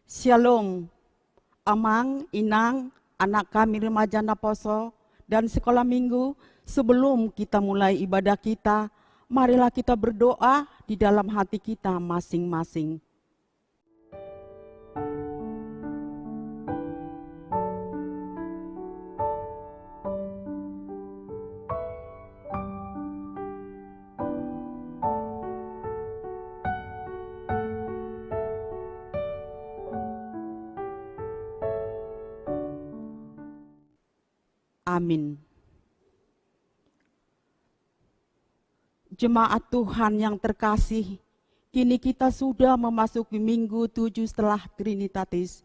Shalom, Amang, Inang, anak kami remaja Naposo, dan sekolah minggu. Sebelum kita mulai ibadah kita, marilah kita berdoa di dalam hati kita masing-masing. Amin. Jemaat Tuhan yang terkasih, kini kita sudah memasuki minggu 7 setelah Trinitatis.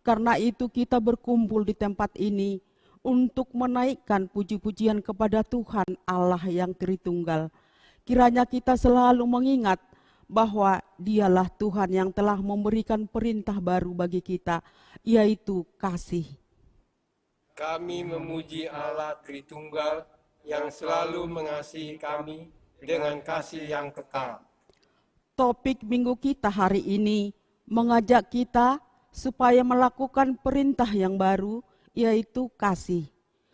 Karena itu kita berkumpul di tempat ini untuk menaikkan puji-pujian kepada Tuhan Allah yang Tritunggal. Kiranya kita selalu mengingat bahwa Dialah Tuhan yang telah memberikan perintah baru bagi kita, yaitu kasih. Kami memuji Allah Tritunggal yang selalu mengasihi kami dengan kasih yang kekal. Topik minggu kita hari ini mengajak kita supaya melakukan perintah yang baru, yaitu kasih.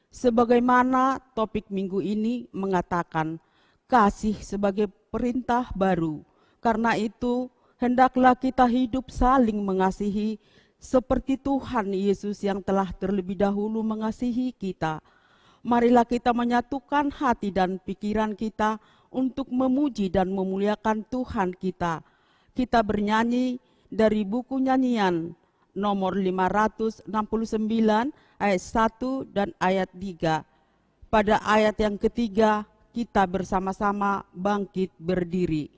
Sebagaimana topik minggu ini mengatakan, kasih sebagai perintah baru. Karena itu, hendaklah kita hidup saling mengasihi, seperti Tuhan Yesus yang telah terlebih dahulu mengasihi kita. Marilah kita menyatukan hati dan pikiran kita untuk memuji dan memuliakan Tuhan kita. Kita bernyanyi dari buku nyanyian nomor 569 ayat 1 dan ayat 3. Pada ayat yang ketiga kita bersama-sama bangkit berdiri.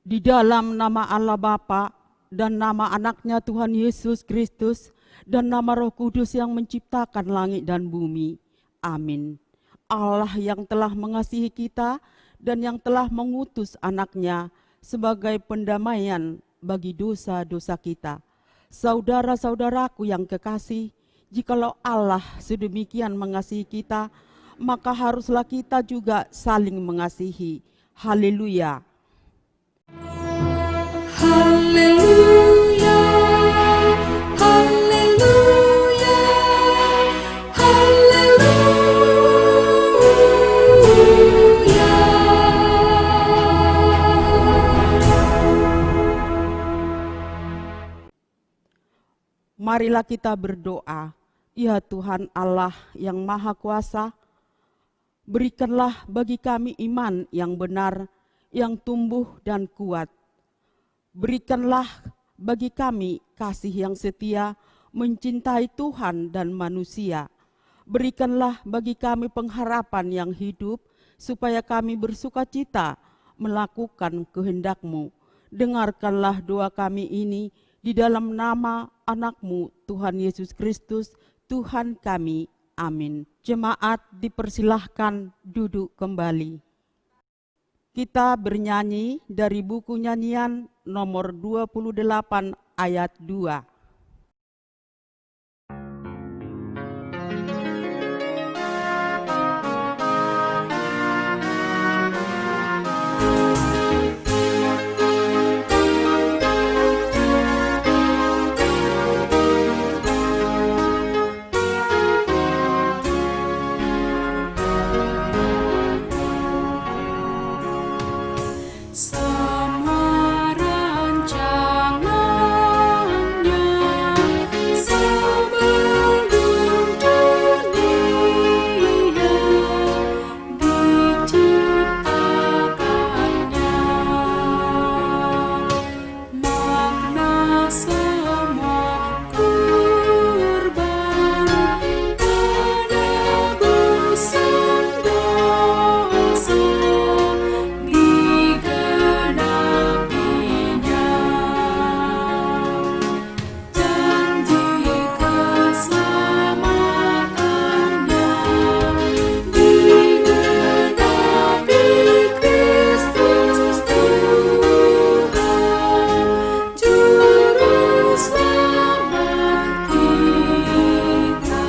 Di dalam nama Allah Bapa dan nama anaknya Tuhan Yesus Kristus dan nama Roh Kudus yang menciptakan langit dan bumi. Amin. Allah yang telah mengasihi kita dan yang telah mengutus anaknya sebagai pendamaian bagi dosa-dosa kita. Saudara-saudaraku yang kekasih, jikalau Allah sedemikian mengasihi kita, maka haruslah kita juga saling mengasihi. Haleluya. Haleluya, haleluya, haleluya. Marilah kita berdoa. Ya Tuhan Allah yang Maha Kuasa, Berikanlah bagi kami iman yang benar, yang tumbuh dan kuat. Berikanlah bagi kami kasih yang setia, mencintai Tuhan dan manusia. Berikanlah bagi kami pengharapan yang hidup, supaya kami bersukacita melakukan kehendak-Mu. Dengarkanlah doa kami ini di dalam nama anak-Mu, Tuhan Yesus Kristus, Tuhan kami. Amin. Jemaat dipersilahkan duduk kembali. Kita bernyanyi dari buku nyanyian nomor 28 ayat 2. Semua rancangannya sebelum dunia diciptakannya, makna semua kurban penebusan dosa digenapinya. Janji keselamatannya digenapi Kristus Tuhan, Juru Selamat kita.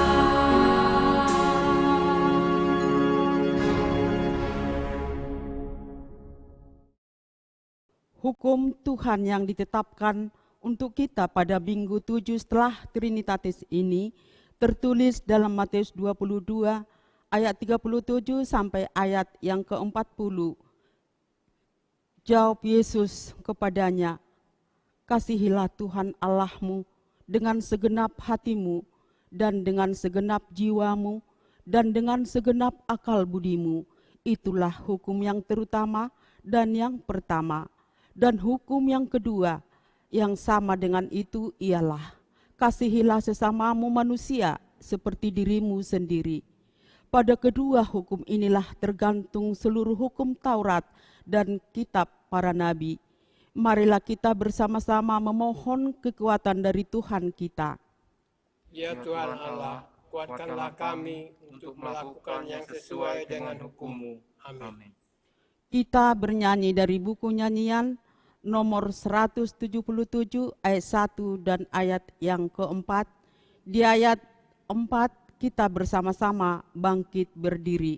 Hukum Tuhan yang ditetapkan untuk kita pada minggu 7 setelah Trinitatis ini tertulis dalam Matius 22 ayat 37 sampai ayat yang ke-40. Jawab Yesus kepadanya, "Kasihilah Tuhan Allahmu dengan segenap hatimu dan dengan segenap jiwamu dan dengan segenap akal budimu. Itulah hukum yang terutama dan yang pertama. Dan hukum yang kedua yang sama dengan itu ialah, kasihilah sesamamu manusia seperti dirimu sendiri. Pada kedua hukum inilah tergantung seluruh hukum Taurat dan kitab para nabi. Marilah kita bersama-sama memohon kekuatan dari Tuhan kita." Ya Tuhan Allah, kuatkanlah kami untuk melakukan yang sesuai dengan hukum-Mu. Amin. Kita bernyanyi dari buku nyanyian nomor 177 ayat 1 dan ayat yang keempat. Di ayat 4 kita bersama-sama bangkit berdiri.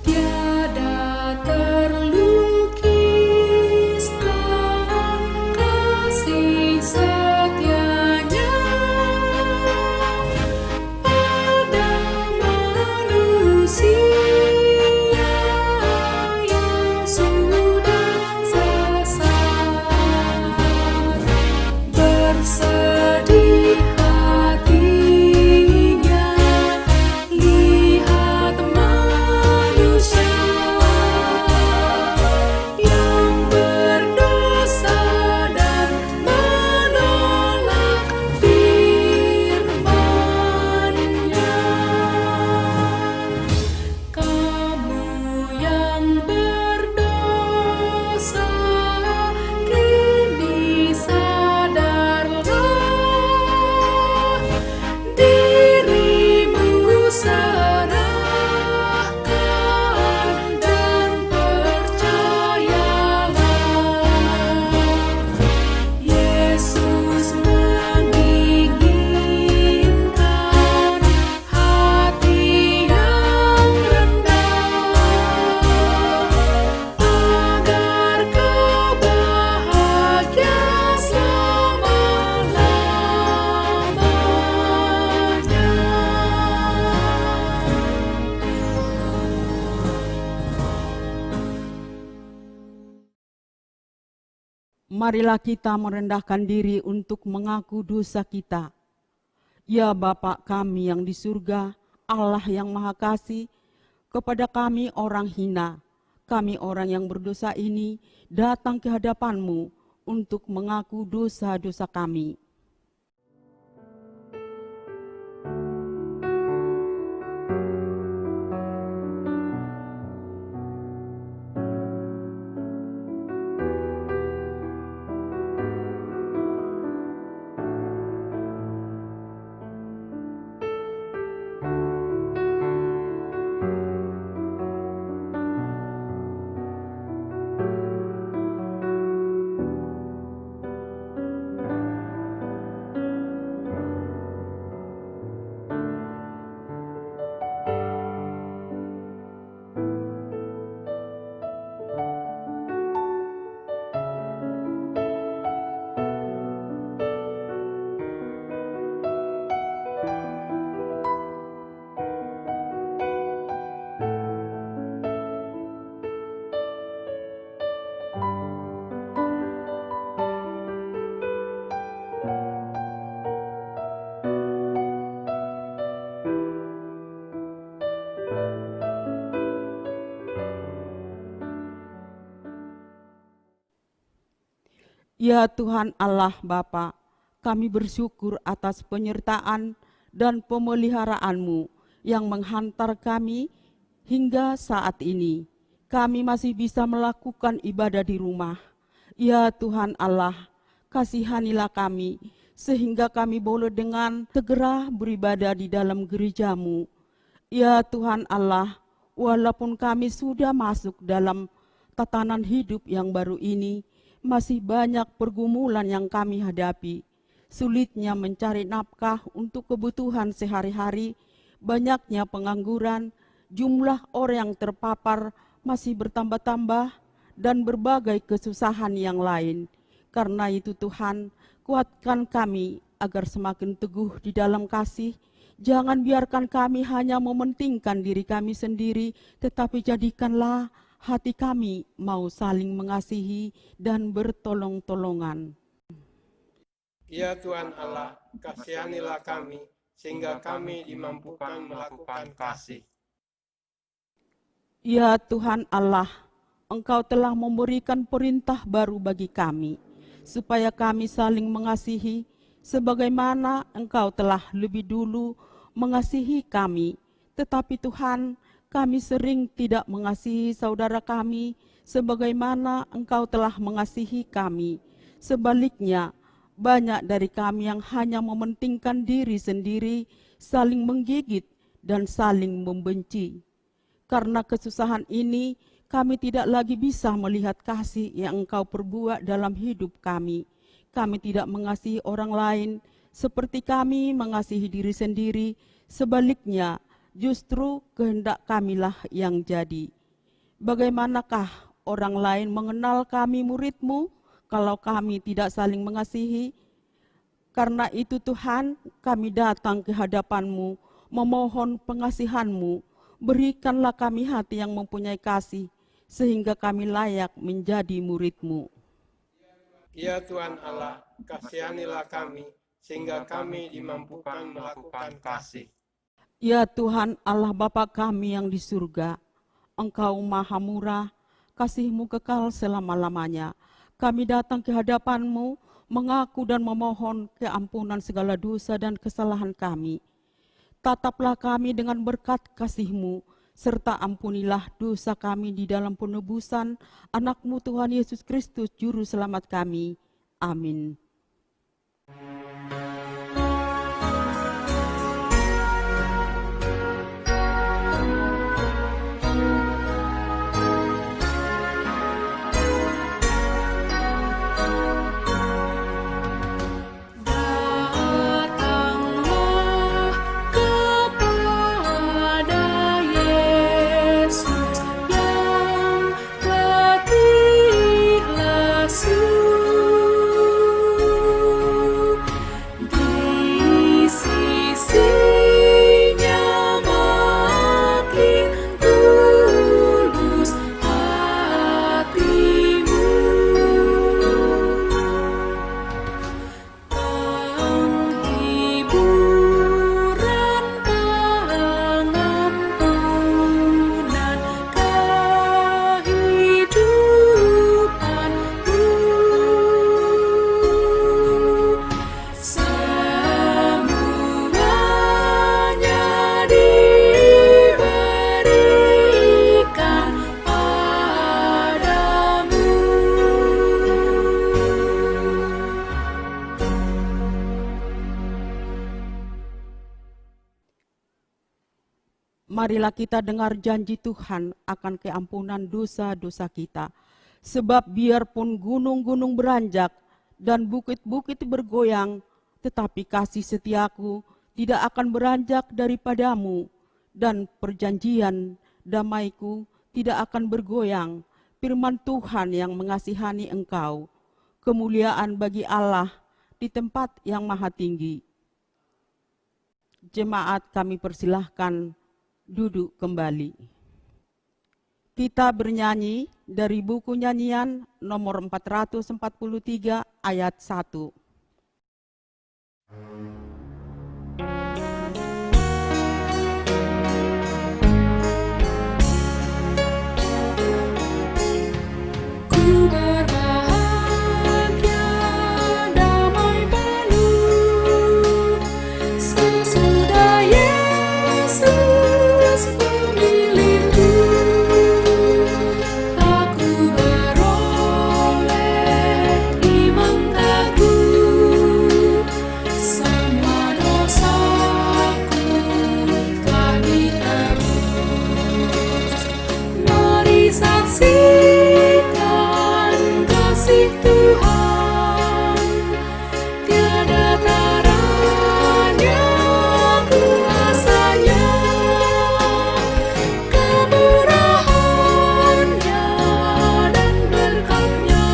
Tiada terlukis marilah kita merendahkan diri untuk mengaku dosa kita. Ya Bapa kami yang di surga, Allah yang Maha Kasih, kepada kami orang hina, kami orang yang berdosa ini datang ke hadapan-Mu untuk mengaku dosa-dosa kami. Ya Tuhan Allah Bapa, kami bersyukur atas penyertaan dan pemeliharaan-Mu yang menghantar kami hingga saat ini. Kami masih bisa melakukan ibadah di rumah. Ya Tuhan Allah, kasihanilah kami, sehingga kami boleh dengan segera beribadah di dalam gereja-Mu. Ya Tuhan Allah, walaupun kami sudah masuk dalam tatanan hidup yang baru ini, masih banyak pergumulan yang kami hadapi. Sulitnya mencari nafkah untuk kebutuhan sehari-hari, banyaknya pengangguran, jumlah orang yang terpapar masih bertambah-tambah, dan berbagai kesusahan yang lain. Karena itu Tuhan, kuatkan kami agar semakin teguh di dalam kasih. Jangan biarkan kami hanya mementingkan diri kami sendiri, tetapi jadikanlah hati kami mau saling mengasihi dan bertolong-tolongan. Ya Tuhan Allah, kasihanilah kami, sehingga kami dimampukan melakukan kasih. Ya Tuhan Allah, Engkau telah memberikan perintah baru bagi kami, supaya kami saling mengasihi, sebagaimana Engkau telah lebih dulu mengasihi kami. Tetapi Tuhan, kami sering tidak mengasihi saudara kami sebagaimana Engkau telah mengasihi kami. Sebaliknya, banyak dari kami yang hanya mementingkan diri sendiri, saling menggigit dan saling membenci. Karena kesusahan ini, kami tidak lagi bisa melihat kasih yang Engkau perbuat dalam hidup kami. Kami tidak mengasihi orang lain seperti kami mengasihi diri sendiri. Sebaliknya, justru kehendak kamilah yang jadi. Bagaimanakah orang lain mengenal kami murid-Mu kalau kami tidak saling mengasihi? Karena itu Tuhan, kami datang ke hadapan-Mu, memohon pengasihan-Mu. Berikanlah kami hati yang mempunyai kasih, sehingga kami layak menjadi murid-Mu. Ya Tuhan Allah, kasihanilah kami, sehingga kami dimampukan melakukan kasih. Ya Tuhan Allah Bapa kami yang di surga, Engkau maha murah, kasih-Mu kekal selama-lamanya. Kami datang ke hadapan-Mu, mengaku dan memohon keampunan segala dosa dan kesalahan kami. Tataplah kami dengan berkat kasih-Mu, serta ampunilah dosa kami di dalam penebusan anak-Mu Tuhan Yesus Kristus Juru Selamat kami. Amin. Datanglah kepada Yesus yang letih lesu. marilah kita dengar janji Tuhan akan keampunan dosa-dosa kita. Sebab biarpun gunung-gunung beranjak dan bukit-bukit bergoyang, tetapi kasih setiaku tidak akan beranjak daripadamu, dan perjanjian damaiku tidak akan bergoyang. Firman Tuhan yang mengasihani engkau. Kemuliaan bagi Allah di tempat yang maha tinggi. Jemaat, kami persilahkan duduk kembali. Kita bernyanyi dari buku nyanyian nomor 443 ayat 1. Ku berbahagia, damai penuh, sesudah Yesus memilihku. Aku beroleh iman teguh, semua dosaku telah ditebus. Mari saksikan kasih Tuhan, tiada taranya kuasanya, kemurahannya dan berkat-Nya.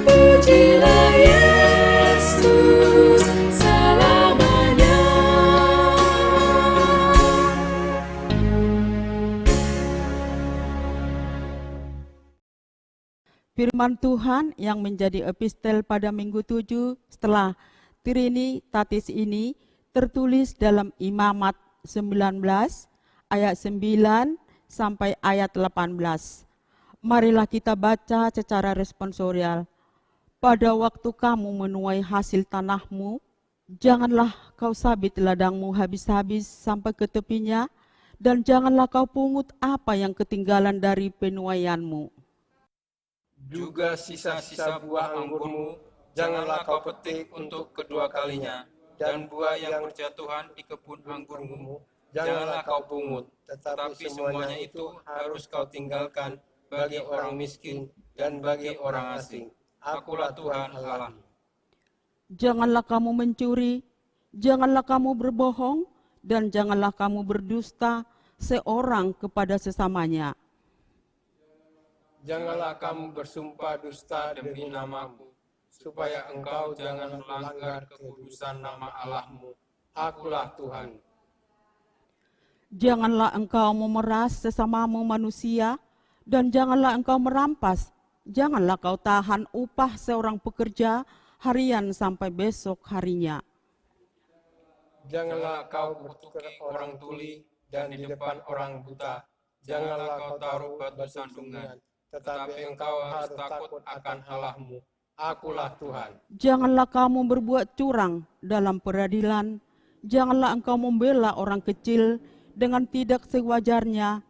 Pujilah Yesus selamanya. Firman Tuhan yang menjadi epistel pada minggu 7 setelah Trinitatis ini tertulis dalam Imamat 19 ayat 9 sampai ayat 18. Marilah kita baca secara responsorial. Pada waktu kamu menuai hasil tanahmu, janganlah kau sabit ladangmu habis-habis sampai ke tepinya, dan janganlah kau pungut apa yang ketinggalan dari penuaianmu. Juga sisa-sisa buah anggurmu, janganlah kau petik untuk kedua kalinya. Dan buah yang berjatuhan di kebun anggurmu, janganlah kau pungut. Tetapi semuanya itu harus kau tinggalkan bagi orang miskin dan bagi orang asing. Akulah Tuhan Allahmu. Janganlah kamu mencuri, janganlah kamu berbohong, dan janganlah kamu berdusta seorang kepada sesamanya. Janganlah kamu bersumpah dusta demi namaku, supaya engkau jangan melanggar kekudusan nama Allahmu. Akulah Tuhan. Janganlah engkau memeras sesamamu manusia, dan janganlah engkau merampas. Janganlah kau tahan upah seorang pekerja harian sampai besok harinya. Janganlah kau bertukar orang tuli dan di depan orang buta. Janganlah kau taruh batu sandungan. Tetapi engkau harus takut akan Allahmu. Akulah Tuhan. Janganlah kamu berbuat curang dalam peradilan. Janganlah engkau membela orang kecil dengan tidak sewajarnya.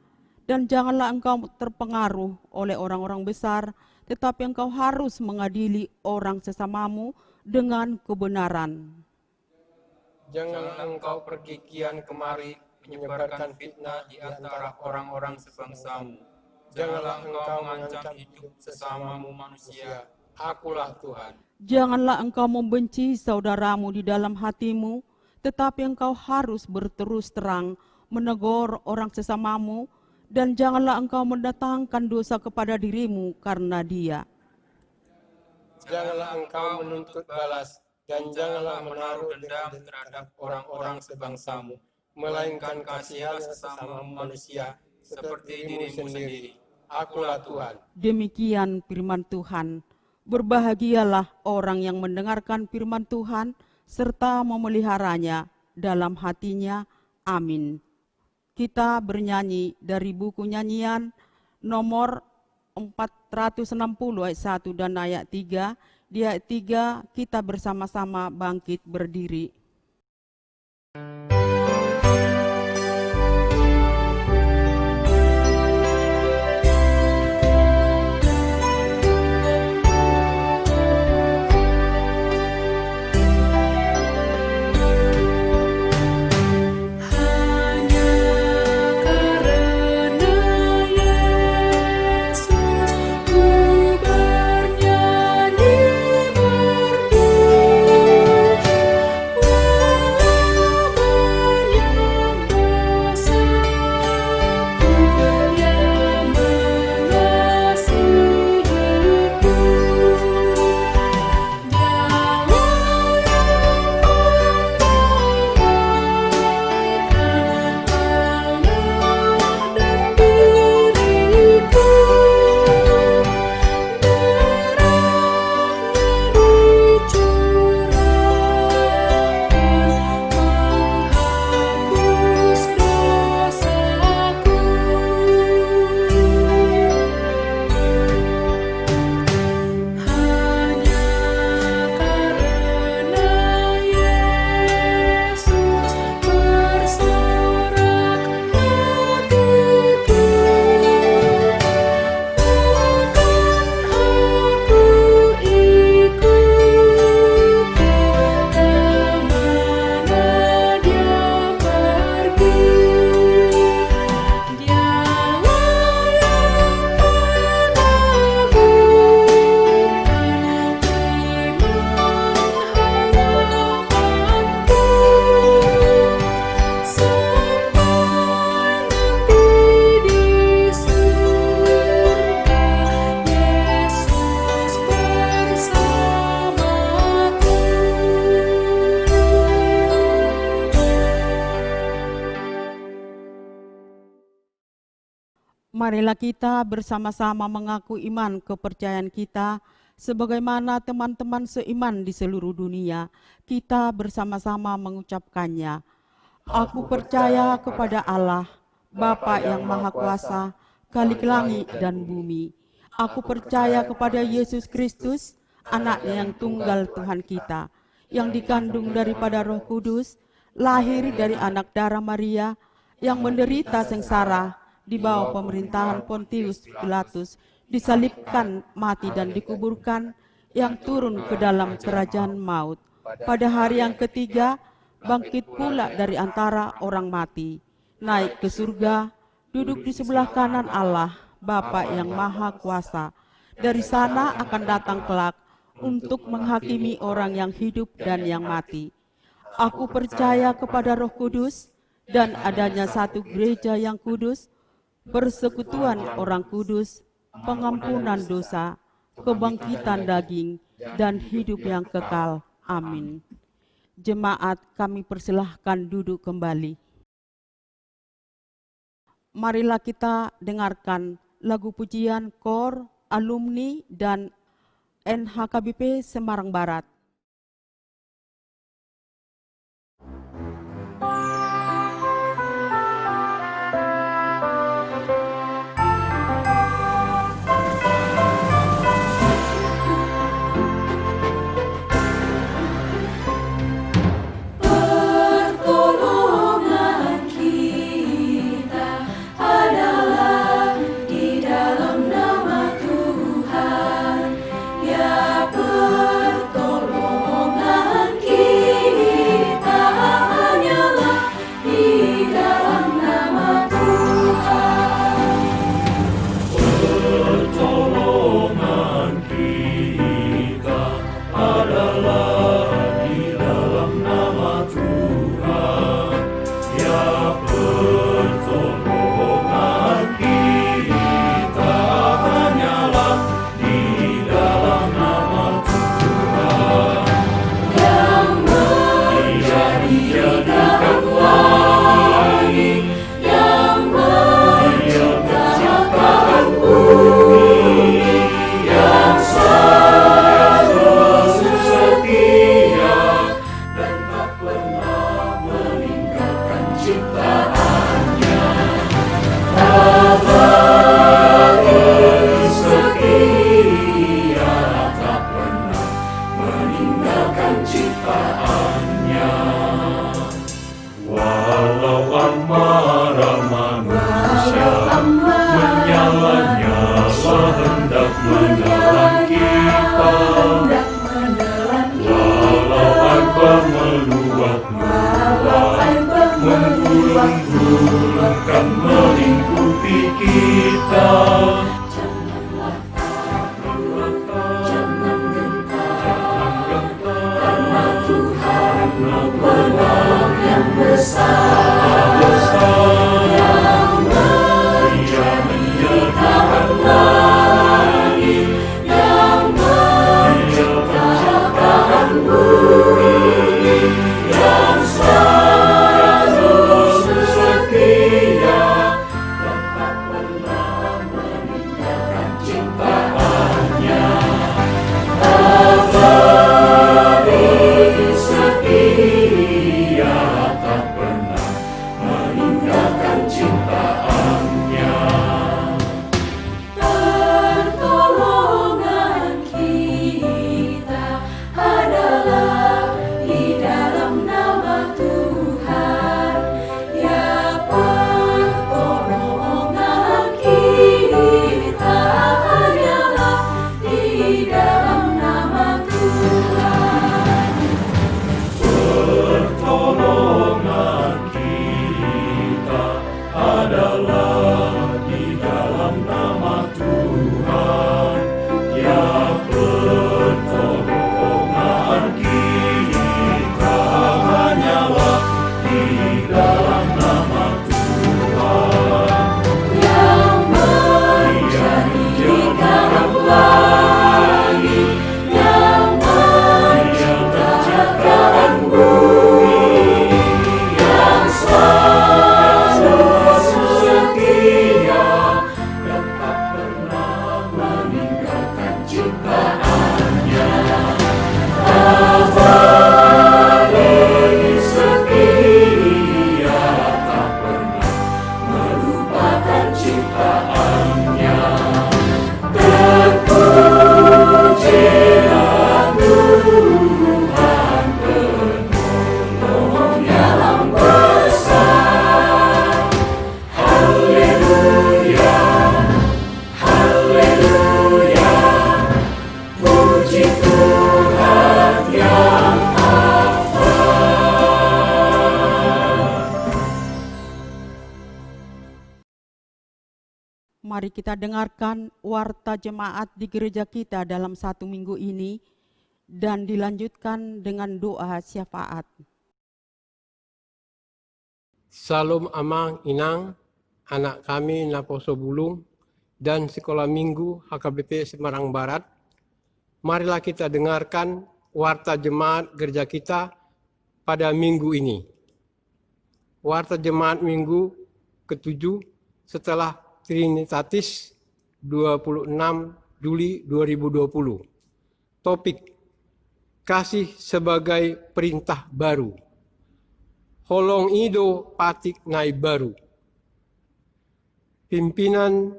Dan janganlah engkau terpengaruh oleh orang-orang besar, tetapi engkau harus mengadili orang sesamamu dengan kebenaran. Janganlah engkau pergi kian kemari menyebarkan fitnah di antara orang-orang sebangsamu. Janganlah engkau mengancam hidup sesamamu manusia. Akulah Tuhan. Janganlah engkau membenci saudaramu di dalam hatimu, tetapi engkau harus berterus terang menegur orang sesamamu, dan janganlah engkau mendatangkan dosa kepada dirimu karena dia. Janganlah engkau menuntut balas, dan janganlah menaruh dendam terhadap orang-orang sebangsamu, melainkan kasihilah sesama manusia seperti dirimu sendiri. Akulah Tuhan. Demikian firman Tuhan. Berbahagialah orang yang mendengarkan firman Tuhan serta memeliharanya dalam hatinya. Amin. Kita bernyanyi dari buku nyanyian nomor 460 ayat 1 dan ayat 3. Di ayat 3 kita bersama-sama bangkit berdiri. Hanya Marilah kita bersama-sama mengaku iman kepercayaan kita sebagaimana teman-teman seiman di seluruh dunia. Kita bersama-sama mengucapkannya. Aku percaya kepada Allah, Bapa yang Maha Kuasa, Khalik langit dan bumi. Aku percaya kepada Yesus Kristus, Anaknya yang tunggal Tuhan kita, yang dikandung daripada Roh Kudus, lahir dari anak darah Maria, yang menderita sengsara di bawah pemerintahan Pontius Pilatus, disalibkan, mati dan dikuburkan, yang turun ke dalam kerajaan maut. Pada hari yang ketiga, bangkit pula dari antara orang mati, naik ke surga, duduk di sebelah kanan Allah, Bapa yang Maha Kuasa. Dari sana akan datang kelak untuk menghakimi orang yang hidup dan yang mati. Aku percaya kepada Roh Kudus dan adanya satu gereja yang kudus, persekutuan orang kudus, pengampunan dosa, kebangkitan daging, dan hidup yang kekal. Amin. Jemaat, kami persilahkan duduk kembali. Marilah kita dengarkan lagu pujian KOR, alumni, dan NHKBP Semarang Barat. Pertolongan kita adalah di dalam nama Tuhan. Ya, pertolongan kita hanyalah di dalam nama Tuhan. Pertolongan kita adalah di dalam nama Tuhan. Ya, pertolongan kita hanyalah di dalam nama Tuhan. Yang menjadikan langit, yang menciptakan bumi, yang selalu setia dan tak pernah meninggalkan ciptaannya. Allah itu setia, tak pernah meninggalkan ciptaannya. Walau amarah manusia menyala-nyala hendak menelan kita, walau air meluap-luap menggulung-gulungkan melingkupi kita, Janganlah takut, jangan jangan gentar, gentar, karena Tuhan mari kita dengarkan warta jemaat di gereja kita dalam 1 minggu ini dan dilanjutkan dengan doa syafaat. Salam Amang Inang, anak kami Naposo Bulung, dan Sekolah Minggu HKBP Semarang Barat. Marilah kita dengarkan warta jemaat gereja kita pada minggu ini. Warta jemaat minggu ke-7 setelah Trinitatis 26 Juli 2020. Topik: kasih sebagai perintah baru. Holong ido patik nai baru. Pimpinan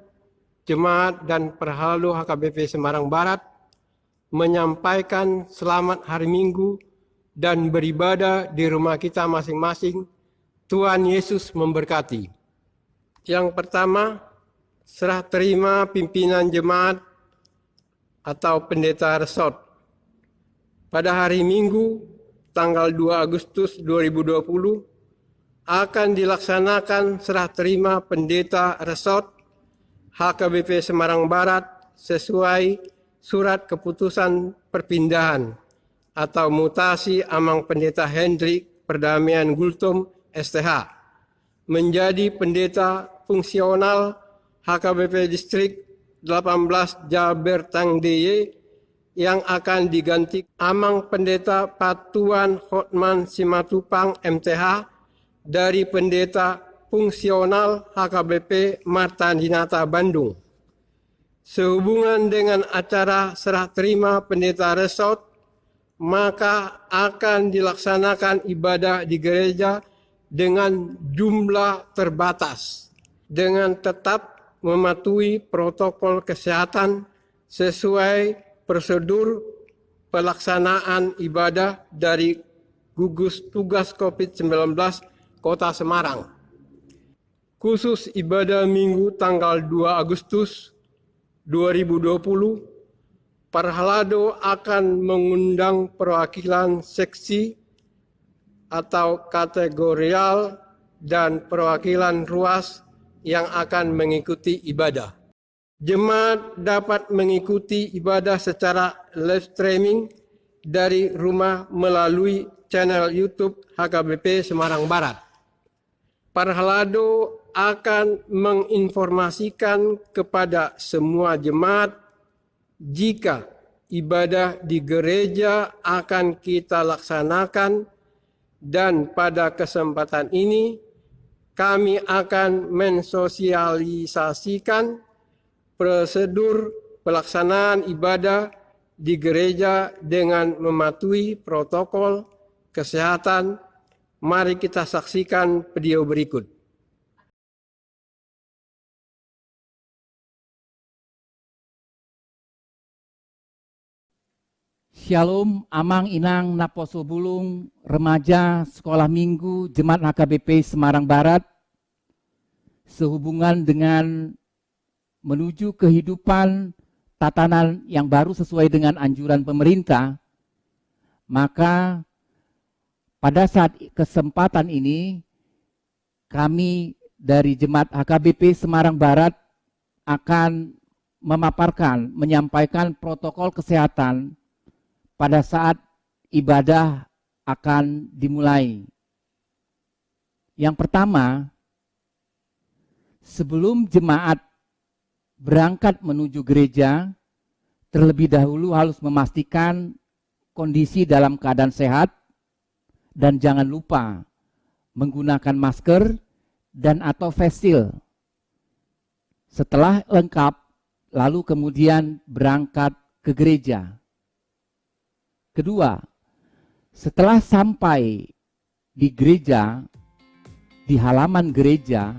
jemaat dan perhalado HKBP Semarang Barat menyampaikan selamat hari Minggu dan beribadah di rumah kita masing-masing. Tuhan Yesus memberkati. Yang pertama, serah terima pimpinan jemaat atau pendeta resort. Pada hari Minggu, tanggal 2 Agustus 2020, akan dilaksanakan serah terima pendeta resort HKBP Semarang Barat sesuai surat keputusan perpindahan atau mutasi Amang Pendeta Hendrik Perdamaian Gultom STH menjadi pendeta fungsional HKBP Distrik 18 Jaber Tang DY yang akan diganti Amang Pendeta Patuan Hotman Simatupang MTH dari pendeta fungsional HKBP Marta Dinata Bandung. Sehubungan dengan acara serah terima pendeta resort, maka akan dilaksanakan ibadah di gereja dengan jumlah terbatas, dengan tetap mematuhi protokol kesehatan sesuai prosedur pelaksanaan ibadah dari gugus tugas COVID-19 Kota Semarang. Khusus ibadah Minggu tanggal 2 Agustus 2020, Perhalado akan mengundang perwakilan seksi atau kategorial dan perwakilan ruas yang akan mengikuti ibadah. Jemaat dapat mengikuti ibadah secara live streaming dari rumah melalui channel YouTube HKBP Semarang Barat. Perhalado akan menginformasikan kepada semua jemaat jika ibadah di gereja akan kita laksanakan, dan pada kesempatan ini kami akan mensosialisasikan prosedur pelaksanaan ibadah di gereja dengan mematuhi protokol kesehatan. Mari kita saksikan video berikut. Shalom, Amang Inang Naposo Bulung, remaja Sekolah Minggu Jemaat HKBP Semarang Barat, sehubungan dengan menuju kehidupan tatanan yang baru sesuai dengan anjuran pemerintah, maka pada saat kesempatan ini kami dari Jemaat HKBP Semarang Barat akan menyampaikan protokol kesehatan pada saat ibadah akan dimulai. Yang pertama, sebelum jemaat berangkat menuju gereja, terlebih dahulu harus memastikan kondisi dalam keadaan sehat dan jangan lupa menggunakan masker dan atau face shield. Setelah lengkap, lalu kemudian berangkat ke gereja. Kedua, setelah sampai di gereja, di halaman gereja,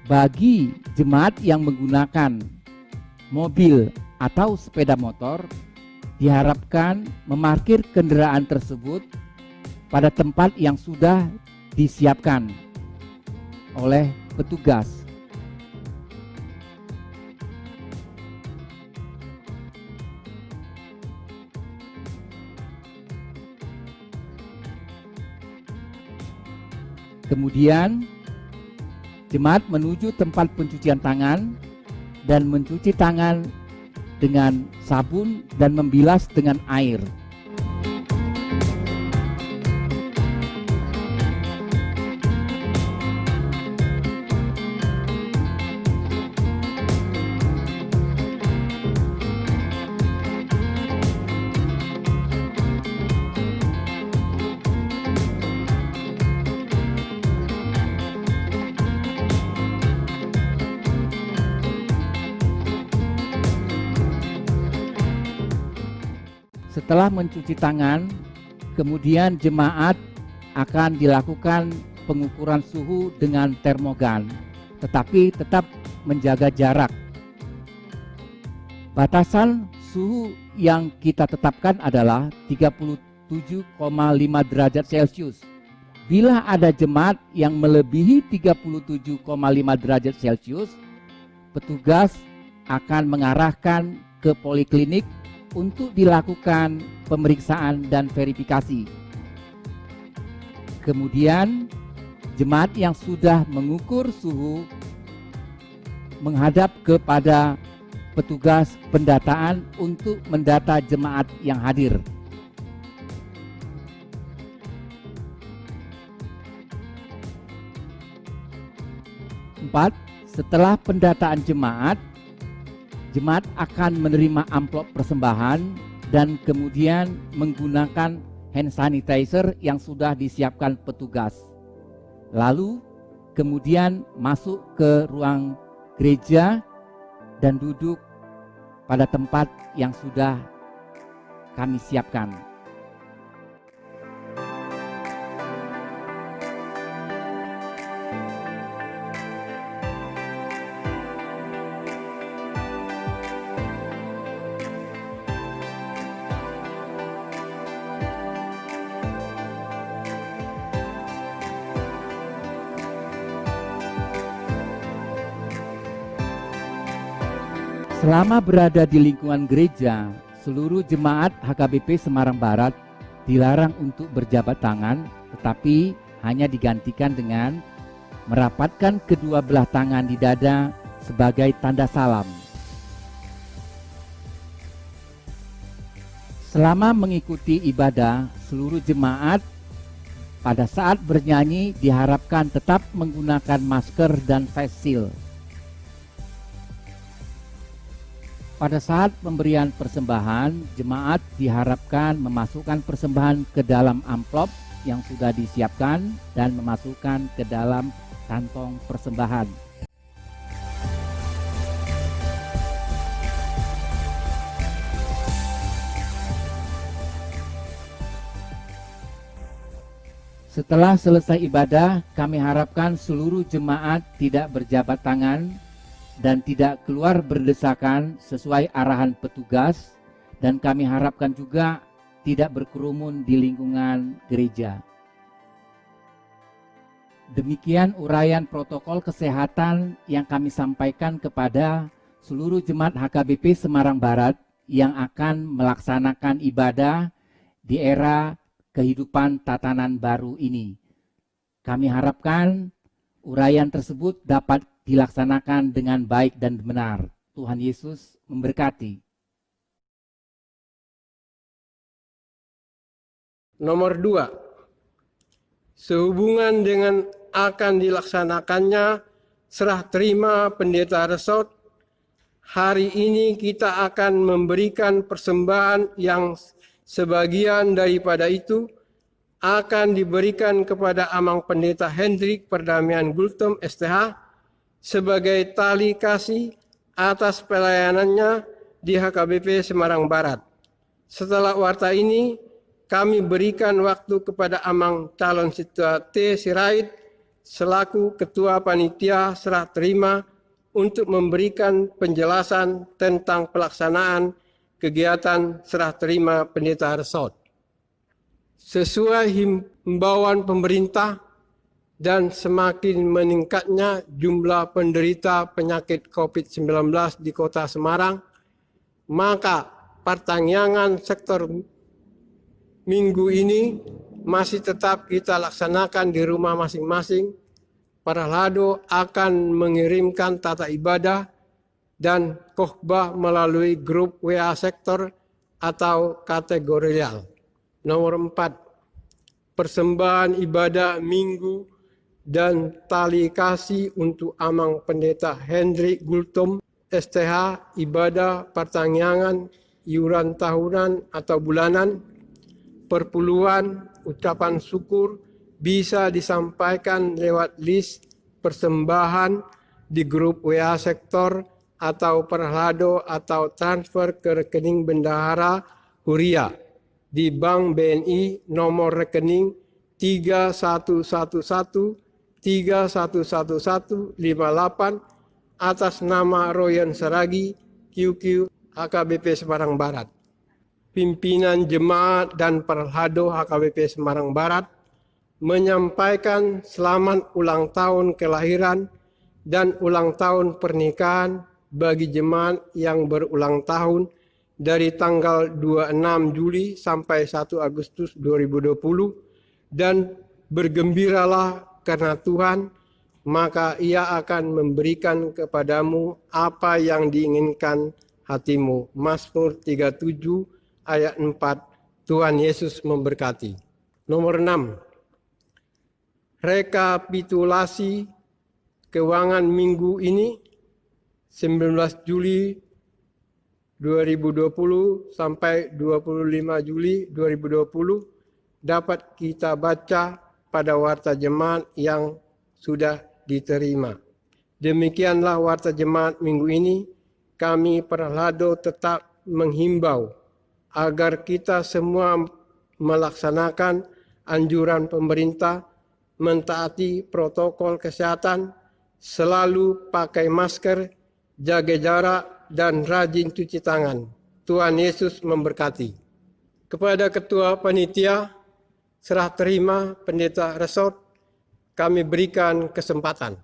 bagi jemaat yang menggunakan mobil atau sepeda motor, diharapkan memarkir kendaraan tersebut pada tempat yang sudah disiapkan oleh petugas. Kemudian jemaat menuju tempat pencucian tangan dan mencuci tangan dengan sabun dan membilas dengan air. Setelah mencuci tangan, kemudian jemaat akan dilakukan pengukuran suhu dengan termogan, tetapi tetap menjaga jarak. Batasan suhu yang kita tetapkan adalah 37,5 derajat Celcius. Bila ada jemaat yang melebihi 37,5 derajat Celcius, petugas akan mengarahkan ke poliklinik untuk dilakukan pemeriksaan dan verifikasi. Kemudian, jemaat yang sudah mengukur suhu menghadap kepada petugas pendataan untuk mendata jemaat yang hadir. Empat, setelah pendataan jemaat akan menerima amplop persembahan dan kemudian menggunakan hand sanitizer yang sudah disiapkan petugas. Lalu kemudian masuk ke ruang gereja dan duduk pada tempat yang sudah kami siapkan. Selama berada di lingkungan gereja, seluruh jemaat HKBP Semarang Barat dilarang untuk berjabat tangan, tetapi hanya digantikan dengan merapatkan kedua belah tangan di dada sebagai tanda salam. Selama mengikuti ibadah, seluruh jemaat pada saat bernyanyi diharapkan tetap menggunakan masker dan face shield. Pada saat pemberian persembahan, jemaat diharapkan memasukkan persembahan ke dalam amplop yang sudah disiapkan dan memasukkan ke dalam kantong persembahan. Setelah selesai ibadah, kami harapkan seluruh jemaat tidak berjabat tangan dan tidak keluar berdesakan sesuai arahan petugas, dan kami harapkan juga tidak berkerumun di lingkungan gereja. Demikian uraian protokol kesehatan yang kami sampaikan kepada seluruh jemaat HKBP Semarang Barat yang akan melaksanakan ibadah di era kehidupan tatanan baru ini. Kami harapkan uraian tersebut dapat dilaksanakan dengan baik dan benar. Tuhan Yesus memberkati. Nomor 2, sehubungan dengan akan dilaksanakannya serah terima pendeta resort, hari ini kita akan memberikan persembahan yang sebagian daripada itu akan diberikan kepada Amang Pendeta Hendrik Perdamaian Gultom STH sebagai tali kasih atas pelayanannya di HKBP Semarang Barat. Setelah warta ini, kami berikan waktu kepada Amang Calon Situa T. Sirait selaku Ketua Panitia Serah Terima untuk memberikan penjelasan tentang pelaksanaan kegiatan serah terima pendeta resort. Sesuai himbauan pemerintah dan semakin meningkatnya jumlah penderita penyakit COVID-19 di Kota Semarang, maka pertanggungan sektor minggu ini masih tetap kita laksanakan di rumah masing-masing. Para lado akan mengirimkan tata ibadah dan khotbah melalui grup WA sektor atau kategorial. Nomor 4, persembahan ibadah minggu dan tali kasih untuk Amang Pendeta Hendrik Gultom, STH, ibadah pertanggungan, iuran tahunan atau bulanan, perpuluhan, ucapan syukur bisa disampaikan lewat list persembahan di grup WA sektor atau perhalado atau transfer ke rekening bendahara Huria di Bank BNI nomor rekening 3111311158 atas nama Royan Saragi, QQ, HKBP Semarang Barat. Pimpinan Jemaat dan Perhado HKBP Semarang Barat menyampaikan selamat ulang tahun kelahiran dan ulang tahun pernikahan bagi jemaat yang berulang tahun dari tanggal 26 Juli sampai 1 Agustus 2020 dan bergembiralah karena Tuhan, maka Ia akan memberikan kepadamu apa yang diinginkan hatimu. Mazmur 37 ayat 4. Tuhan Yesus memberkati. Nomor 6. Rekapitulasi keuangan minggu ini 19 Juli 2020 sampai 25 Juli 2020 dapat kita baca pada warta jemaat yang sudah diterima. Demikianlah warta jemaat minggu ini. Kami Perlado tetap menghimbau agar kita semua melaksanakan anjuran pemerintah, mentaati protokol kesehatan, selalu pakai masker, jaga jarak, dan rajin cuci tangan. Tuhan Yesus memberkati. Kepada Ketua Panitia Serah Terima Pendeta Resort, kami berikan kesempatan.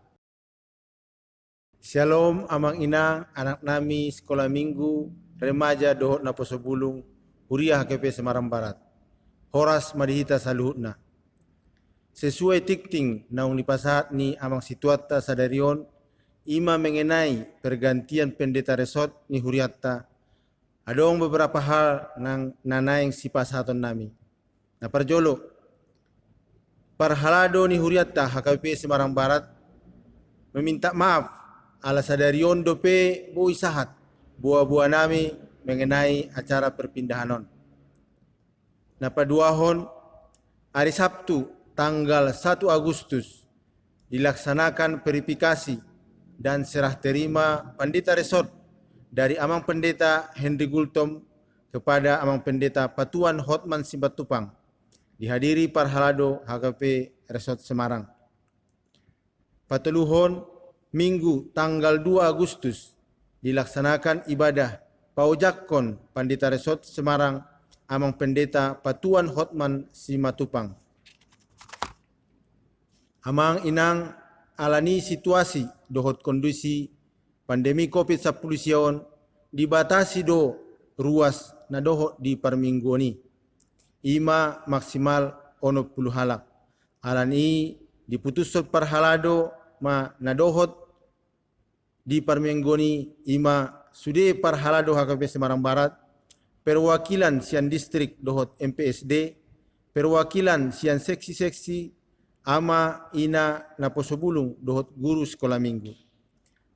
Shalom Amang Inang, anak nami sekolah minggu, remaja dohot na posobulung, Huria HKP Semarang Barat. Horas madihita saluhutna. Sesuai tikting naung lipasahat ni amang situata sadarion, ima mengenai pergantian pendeta resort ni Huriatta. Adong beberapa hal nang nanaing sipasaton nami. Na parjolo, Parhalado ni Huriatta HKP Semarang Barat meminta maaf ala sadarion dope bu isahat buah-buah nami mengenai acara perpindahanon. Na paduahon hari Sabtu tanggal 1 Agustus dilaksanakan verifikasi dan serah terima pendeta resort dari Amang Pendeta Henry Gultom kepada Amang Pendeta Patuan Hotman Simatupang, dihadiri Parhalado HKP Resort Semarang. Pateluhon Minggu tanggal 2 Agustus dilaksanakan ibadah Paujakkon Pendeta Resort Semarang Amang Pendeta Patuan Hotman Simatupang. Amang Inang alani situasi dohot kondisi pandemi COVID-19 sion dibatasi do ruas na dohot di parminggu ni. Ima maksimal 10 halak. Alani diputus Parhalado ma na dohot di parminggu ni ima sude Parhalado HKP Semarang Barat, perwakilan sian distrik dohot MPSD, perwakilan sian seksi-seksi ama ina na posobulung dohot guru sekolah minggu.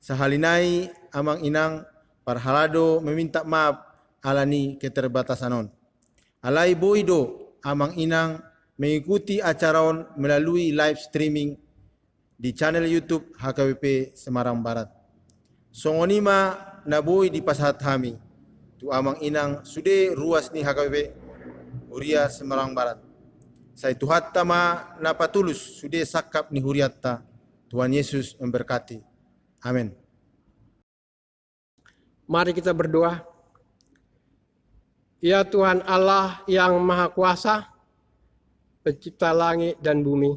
Sahalinai Amang Inang Parhalado meminta maaf alani keterbatasanon. Alai boido Amang Inang mengikuti acaraon melalui live streaming di channel YouTube HKBP Semarang Barat. Songonima na boy di pasahat kami. Tu Amang Inang sude ruas ni HKBP Huria Semarang Barat. Saya Tuhan tama napatulus sudah sakap ni Huriatta. Tuhan Yesus memberkati. Amin. Mari kita berdoa. Ya Tuhan Allah yang Maha Kuasa, pencipta langit dan bumi.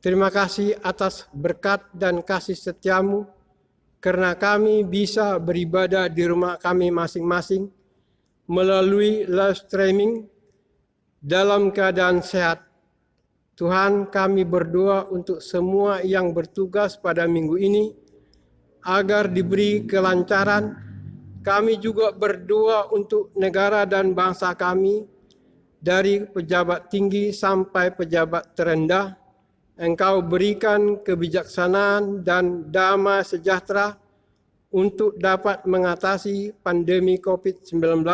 Terima kasih atas berkat dan kasih setiamu, karena kami bisa beribadah di rumah kami masing-masing melalui live streaming dalam keadaan sehat. Tuhan, kami berdoa untuk semua yang bertugas pada minggu ini, agar diberi kelancaran. Kami juga berdoa untuk negara dan bangsa kami, dari pejabat tinggi sampai pejabat terendah. Engkau berikan kebijaksanaan dan damai sejahtera untuk dapat mengatasi pandemi COVID-19.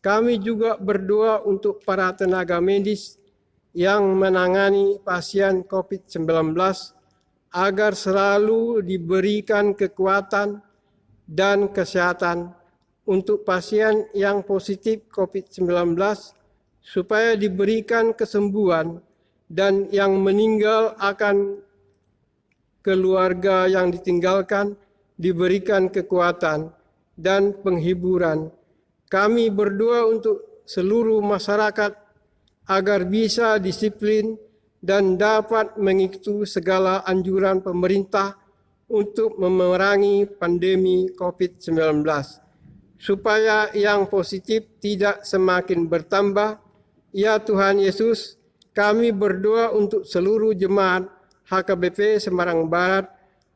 Kami juga berdoa untuk para tenaga medis yang menangani pasien COVID-19 agar selalu diberikan kekuatan dan kesehatan untuk pasien yang positif COVID-19 supaya diberikan kesembuhan, dan yang meninggal akan keluarga yang ditinggalkan diberikan kekuatan dan penghiburan. Kami berdoa untuk seluruh masyarakat agar bisa disiplin dan dapat mengikuti segala anjuran pemerintah untuk memerangi pandemi COVID-19, supaya yang positif tidak semakin bertambah. Ya Tuhan Yesus, kami berdoa untuk seluruh jemaat HKBP Semarang Barat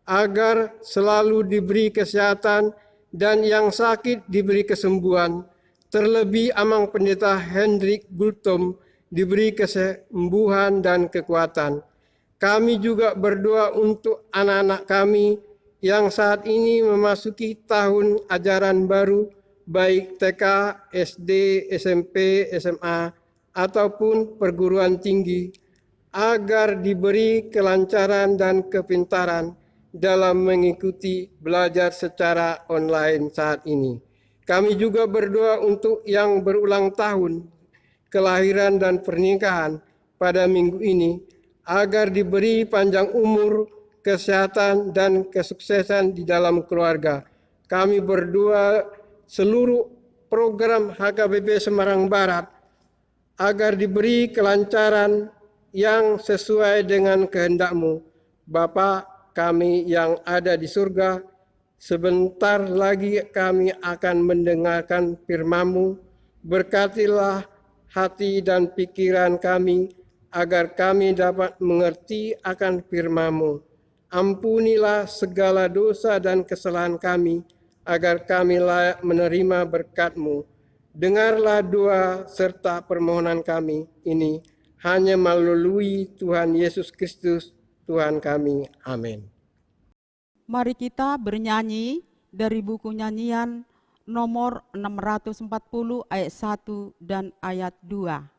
agar selalu diberi kesehatan dan yang sakit diberi kesembuhan. Terlebih Amang Pendeta Hendrik Gultom diberi kesembuhan dan kekuatan. Kami juga berdoa untuk anak-anak kami yang saat ini memasuki tahun ajaran baru, baik TK, SD, SMP, SMA, ataupun perguruan tinggi, agar diberi kelancaran dan kepintaran dalam mengikuti belajar secara online saat ini. Kami juga berdoa untuk yang berulang tahun kelahiran dan pernikahan pada minggu ini, agar diberi panjang umur, kesehatan, dan kesuksesan di dalam keluarga. Kami berdoa seluruh program HKBP Semarang Barat agar diberi kelancaran yang sesuai dengan kehendak-Mu. Bapa kami yang ada di surga, sebentar lagi kami akan mendengarkan firman-Mu. Berkatilah hati dan pikiran kami, agar kami dapat mengerti akan firman-Mu. Ampunilah segala dosa dan kesalahan kami, agar kami layak menerima berkat-Mu. Dengarlah doa serta permohonan kami ini hanya melalui Tuhan Yesus Kristus, Tuhan kami. Amin. Mari kita bernyanyi dari buku nyanyian nomor 640 ayat 1 dan ayat 2.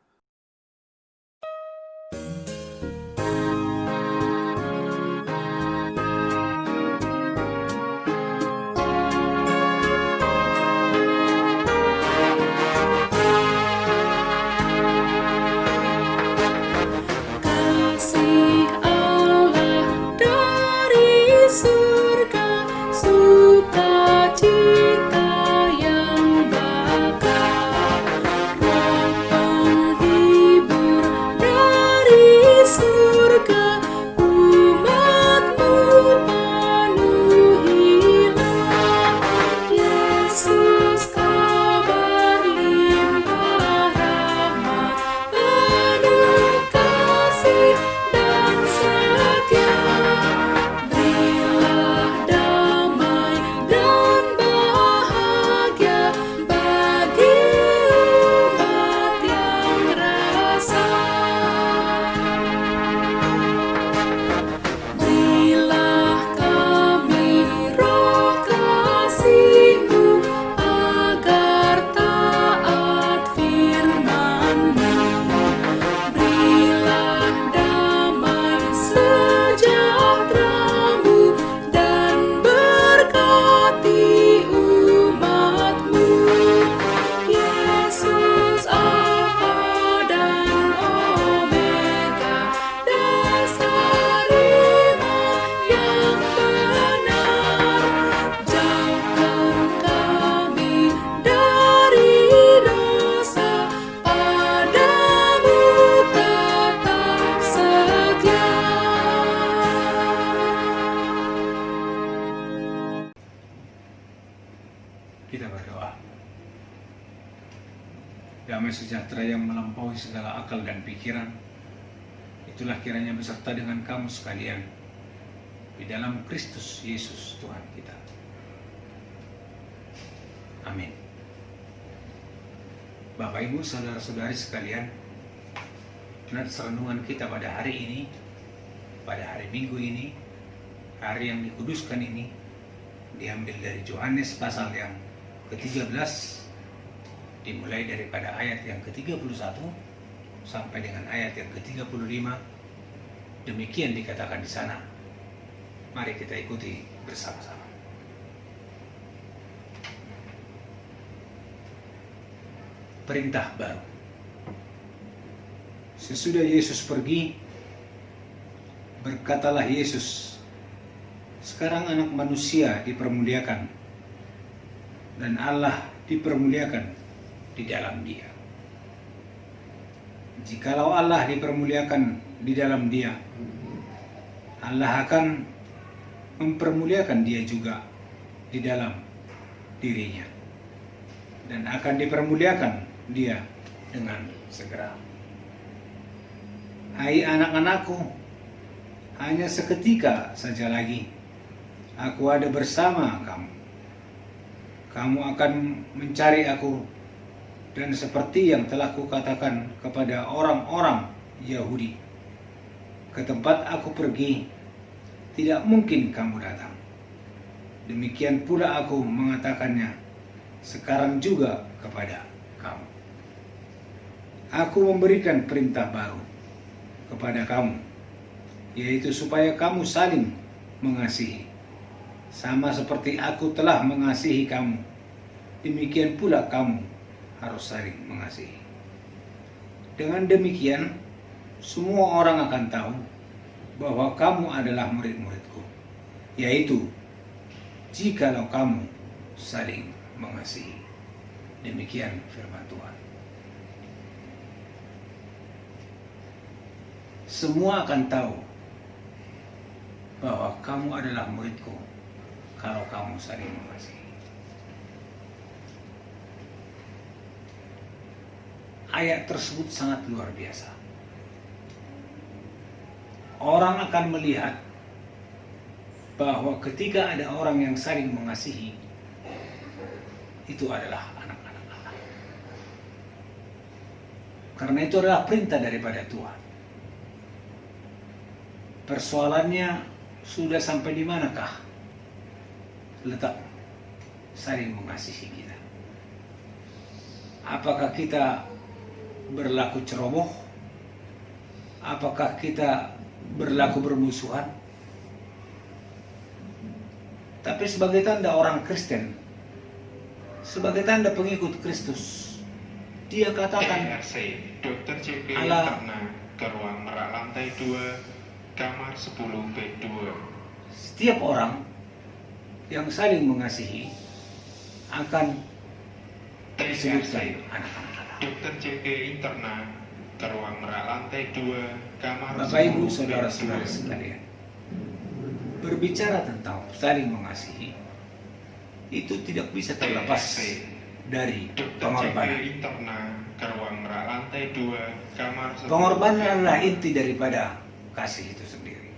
Kita berdoa. Damai sejahtera yang melampaui segala akal dan pikiran, itulah kiranya beserta dengan kamu sekalian. di dalam Kristus Yesus Tuhan kita. Amin. Bapak, Ibu, saudara-saudari sekalian, nats renungan kita pada hari ini, pada hari Minggu ini, hari yang dikuduskan ini, diambil dari Yohanes pasal yang ke-13, dimulai daripada ayat yang ke-31 sampai dengan ayat yang ke-35. Demikian dikatakan di sana. Mari kita ikuti bersama-sama. Perintah baru. Sesudah Yesus pergi, berkatalah Yesus, sekarang anak manusia dipermuliakan dan Allah dipermuliakan di dalam Dia. Jikalau Allah dipermuliakan di dalam Dia, Allah akan mempermuliakan Dia juga di dalam dirinya, dan akan dipermuliakan Dia dengan segera. Hai anak-anakku, hanya seketika saja lagi aku ada bersama kamu. Kamu akan mencari aku, dan seperti yang telah kukatakan kepada orang-orang Yahudi, ke tempat aku pergi, tidak mungkin kamu datang. Demikian pula aku mengatakannya sekarang juga kepada kamu. Aku memberikan perintah baru kepada kamu, yaitu supaya kamu saling mengasihi. Sama seperti aku telah mengasihi kamu, demikian pula kamu harus saling mengasihi. Dengan demikian, semua orang akan tahu bahwa kamu adalah murid-muridku, yaitu jikalau kamu saling mengasihi. Demikian firman Tuhan. Semua akan tahu bahwa kamu adalah muridku kalau kamu saling mengasihi. Ayat tersebut sangat luar biasa. Orang akan melihat bahwa ketika ada orang yang saling mengasihi, itu adalah anak-anak Allah. Karena itu adalah perintah daripada Tuhan. Persoalannya sudah sampai di manakah letak saling mengasihi kita? Apakah kita berlaku ceroboh? Apakah kita berlaku bermusuhan? Tapi sebagai tanda orang Kristen, sebagai tanda pengikut Kristus, dia katakan Dr. JP Allah Interna ke ruang merak lantai 2, kamar 10B2. Setiap orang yang saling mengasihi akan disebutkan anak-anak Allah. Dr. JP Interna ke ruang merak lantai 2, kamar Bapak Ibu 10B2. saudara-saudara sekalian, berbicara tentang saling mengasihi itu tidak bisa terlepas dari Dr. JP pengorbanan. Interna ke ruang merak lantai 2, kamar 10B2. Pengorbanan adalah inti daripada kasih itu sendiri.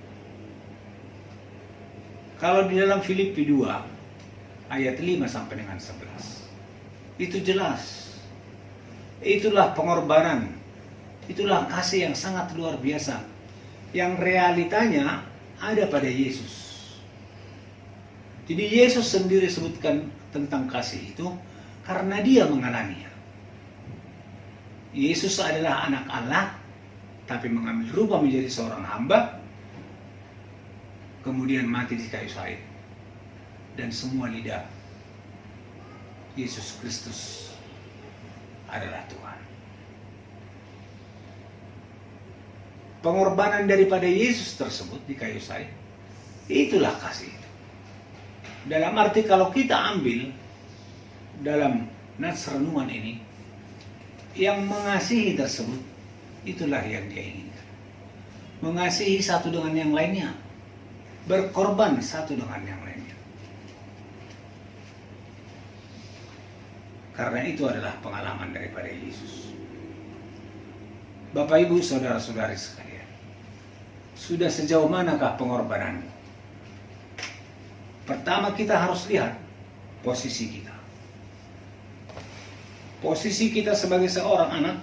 Kalau di dalam Filipi 2 ayat 5 sampai dengan 11, itu jelas. Itulah pengorbanan. Itulah kasih yang sangat luar biasa, yang realitanya ada pada Yesus. Jadi Yesus sendiri sebutkan tentang kasih itu karena dia mengalaminya. Yesus adalah anak Allah, tapi mengambil rupa menjadi seorang hamba, kemudian mati di kayu salib, dan semua lidah Yesus Kristus adalah Tuhan. Pengorbanan daripada Yesus tersebut di kayu salib, itulah kasih itu. Dalam arti kalau kita ambil dalam nats renungan ini, yang mengasihi tersebut, itulah yang dia inginkan. Mengasihi satu dengan yang lainnya, berkorban satu dengan yang lainnya. Karena itu adalah pengalaman daripada Yesus. Bapak Ibu saudara-saudari sekalian, sudah sejauh manakah pengorbananmu Pertama kita harus lihat posisi kita. Posisi kita sebagai seorang anak,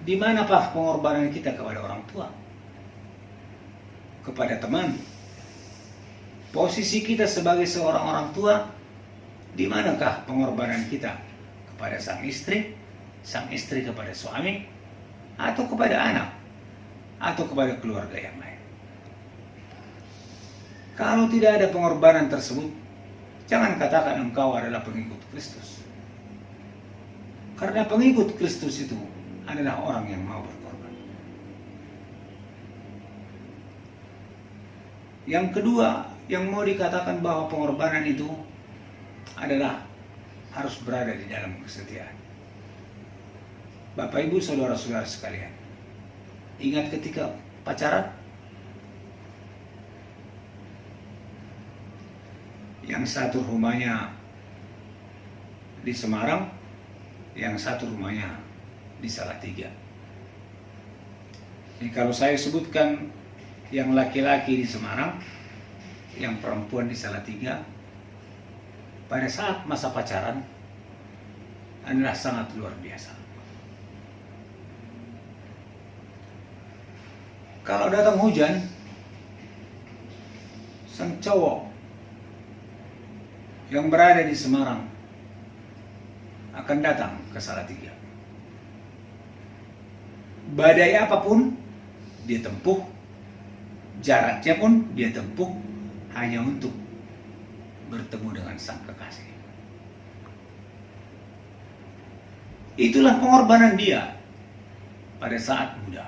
di manakah pengorbanan kita kepada orang tua? Kepada teman? Posisi kita sebagai seorang orang tua, di manakah pengorbanan kita kepada sang istri kepada suami, atau kepada anak, atau kepada keluarga yang lain? Kalau tidak ada pengorbanan tersebut, jangan katakan engkau adalah pengikut Kristus. Karena pengikut Kristus itu adalah orang yang mau berkorban. Yang kedua, yang mau dikatakan bahwa pengorbanan itu adalah harus berada di dalam kesetiaan. Bapak Ibu, saudara-saudara sekalian, ingat ketika pacaran, yang satu rumahnya di Semarang, yang satu rumahnya di Salatiga. Jadi kalau saya sebutkan yang laki-laki di Semarang, yang perempuan di Salatiga, pada saat masa pacaran adalah sangat luar biasa. Kalau datang hujan, sang cowok yang berada di Semarang akan datang ke Salatiga. Badai apapun dia tempuh, jaraknya pun dia tempuh hanya untuk bertemu dengan sang kekasih. Itulah pengorbanan dia pada saat muda.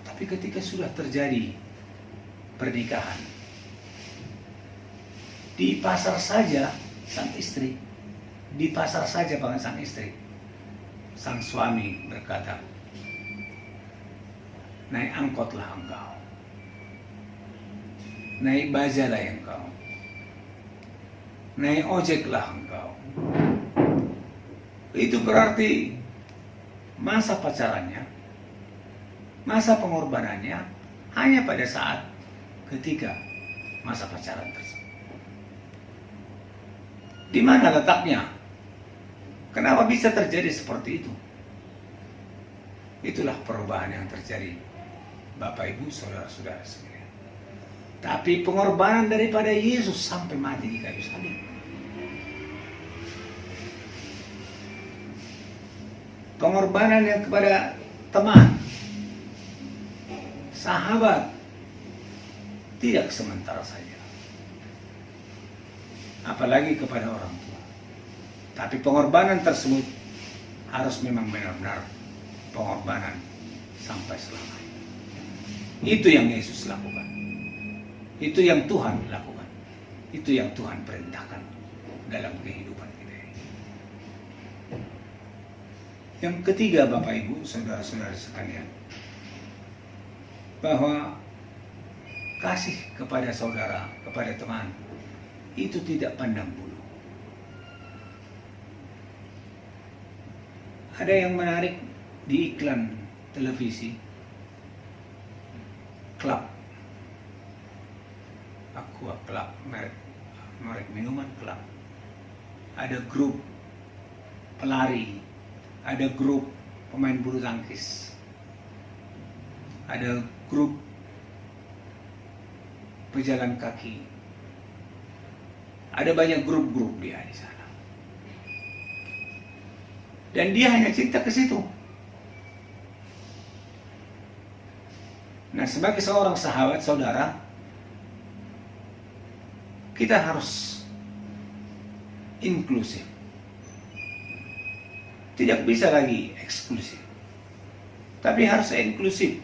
Tapi ketika sudah terjadi pernikahan, di pasar saja sang istri, di pasar saja dengan sang istri, sang suami berkata, naik angkotlah engkau, naik bajalah engkau, naik ojeklah engkau. Itu berarti masa pacarannya, masa pengorbanannya hanya pada saat ketika masa pacaran tersebut. Di mana letaknya? Kenapa bisa terjadi seperti itu? Itulah perubahan yang terjadi, Bapak Ibu, saudara-saudara sekalian. Tapi pengorbanan daripada Yesus sampai mati di kayu salib. Pengorbanan yang kepada teman, sahabat, tidak sementara saja. Apalagi kepada orang tua. Tapi pengorbanan tersebut harus memang benar-benar pengorbanan sampai selamanya. Itu yang Yesus lakukan. Itu yang Tuhan lakukan. Itu yang Tuhan perintahkan dalam kehidupan kita ini. Yang ketiga, Bapak Ibu, saudara-saudara sekalian, bahwa kasih kepada saudara, kepada teman, itu tidak pandang bulu. Ada yang menarik di iklan televisi, klub, Aqua Club, merek minuman klub. Ada grup pelari, ada grup pemain bulu tangkis, ada grup pejalan kaki. Ada banyak grup-grup dia di sana. Dan dia hanya cinta ke situ. Nah, sebagai seorang sahabat, saudara, kita harus inklusif. Tidak bisa lagi eksklusif. Tapi harus inklusif.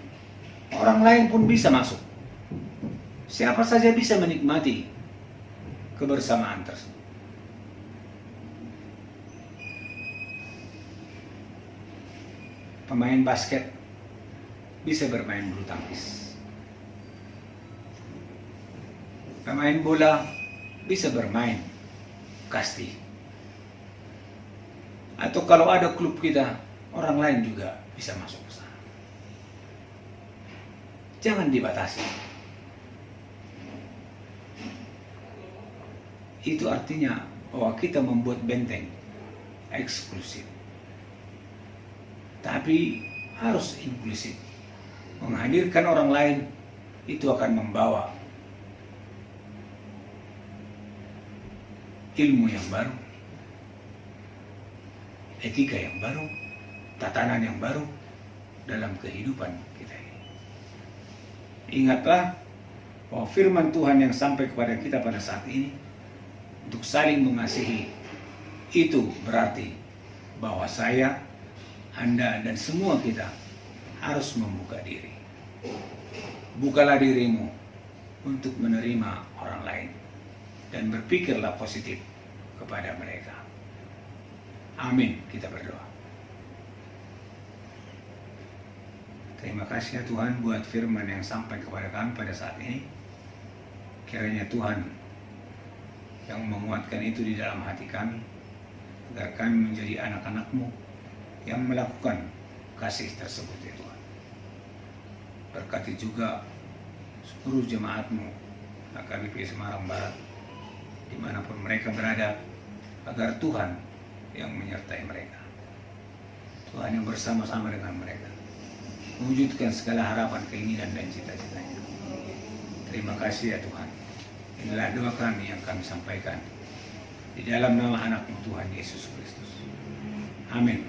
Orang lain pun bisa masuk. Siapa saja bisa menikmati kebersamaan tersebut. Pemain basket bisa bermain bulu tangkis. Pemain bola bisa bermain kasti. Atau kalau ada klub kita, orang lain juga bisa masuk ke sana. Jangan dibatasi. itu artinya bahwa kita membuat benteng eksklusif. Tapi harus inklusif. Menghadirkan orang lain itu akan membawa ilmu yang baru, etika yang baru, tatanan yang baru dalam kehidupan kita ini. Ingatlah bahwa firman Tuhan yang sampai kepada kita pada saat ini untuk saling mengasihi, itu berarti bahwa saya, Anda, dan semua kita harus membuka diri. Bukalah dirimu untuk menerima orang lain dan berpikirlah positif kepada mereka. Amin. Kita berdoa. Terima kasih ya Tuhan buat firman yang sampai kepada kami pada saat ini. Kiranya Tuhan yang menguatkan itu di dalam hati kami, agar kami menjadi anak-anak-Mu yang melakukan kasih tersebut ya Tuhan. Berkati juga seluruh jemaat-Mu HKBP Semarang Barat, dimanapun mereka berada, agar Tuhan yang menyertai mereka, Tuhan yang bersama-sama dengan mereka, mewujudkan segala harapan, keinginan, dan cita-citanya. Terima kasih ya Tuhan. Inilah doa kami yang kami sampaikan di dalam nama anak-Mu Tuhan Yesus Kristus. Amin.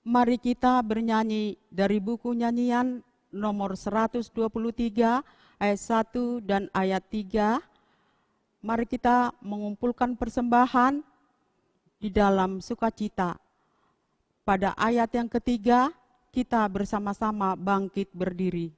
Mari kita bernyanyi dari buku nyanyian nomor 123 ayat 1 dan ayat 3. Mari kita mengumpulkan persembahan di dalam sukacita. Pada ayat yang ketiga, kita bersama-sama bangkit berdiri.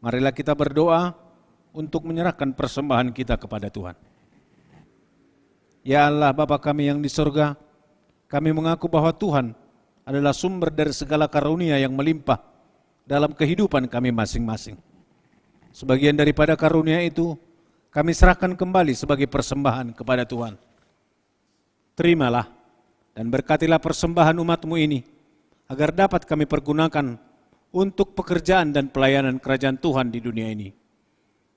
Marilah kita berdoa untuk menyerahkan persembahan kita kepada Tuhan. Ya Allah Bapa kami yang di surga, kami mengaku bahwa Tuhan adalah sumber dari segala karunia yang melimpah dalam kehidupan kami masing-masing. Sebagian daripada karunia itu kami serahkan kembali sebagai persembahan kepada Tuhan. Terimalah dan berkatilah persembahan umat-Mu ini, agar dapat kami pergunakan untuk pekerjaan dan pelayanan kerajaan Tuhan di dunia ini.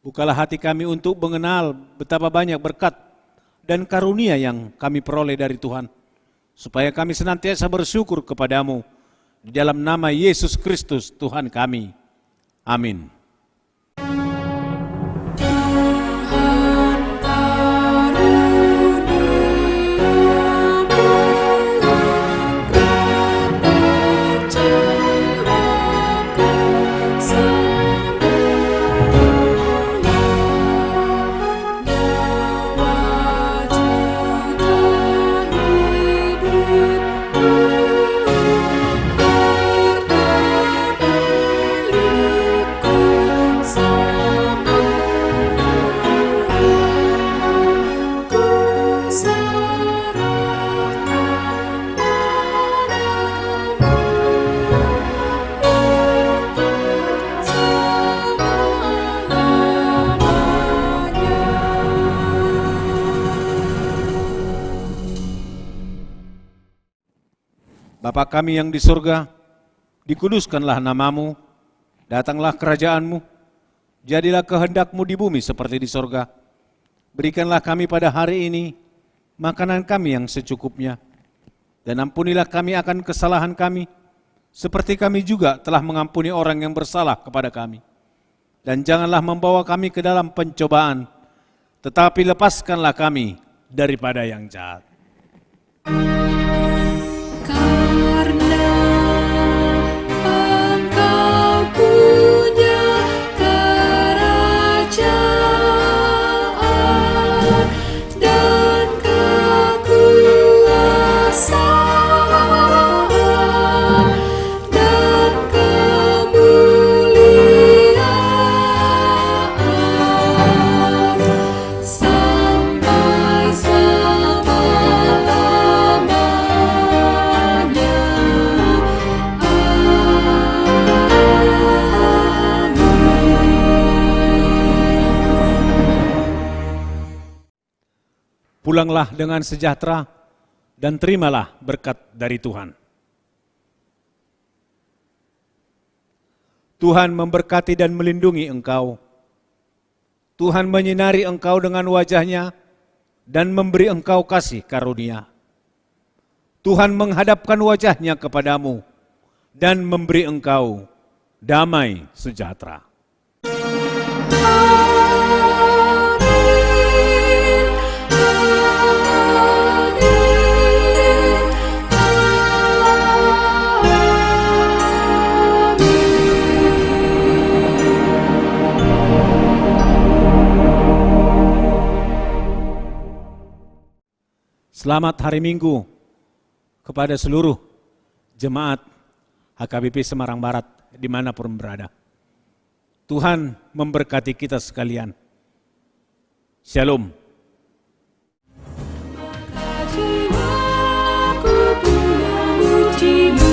Bukalah hati kami untuk mengenal betapa banyak berkat dan karunia yang kami peroleh dari Tuhan, supaya kami senantiasa bersyukur kepadamu di dalam nama Yesus Kristus Tuhan kami. Amin. Bapa kami yang di surga, dikuduskanlah namamu, datanglah kerajaanmu, jadilah kehendakmu di bumi seperti di surga. Berikanlah kami pada hari ini makanan kami yang secukupnya, dan ampunilah kami akan kesalahan kami, seperti kami juga telah mengampuni orang yang bersalah kepada kami. Dan janganlah membawa kami ke dalam pencobaan, tetapi lepaskanlah kami daripada yang jahat. Karena Engkau punya kerajaan dan kekuasaan dan kemuliaan sampai selama-lamanya. Pulanglah dengan sejahtera dan terimalah berkat dari Tuhan. Tuhan memberkati dan melindungi engkau. Tuhan menyinari engkau dengan wajah-Nya dan memberi engkau kasih karunia. Tuhan menghadapkan wajah-Nya kepadamu dan memberi engkau damai sejahtera. Selamat hari Minggu kepada seluruh jemaat HKBP Semarang Barat dimanapun berada. Tuhan memberkati kita sekalian. Shalom. Maka jiwaku pun memuji-Mu.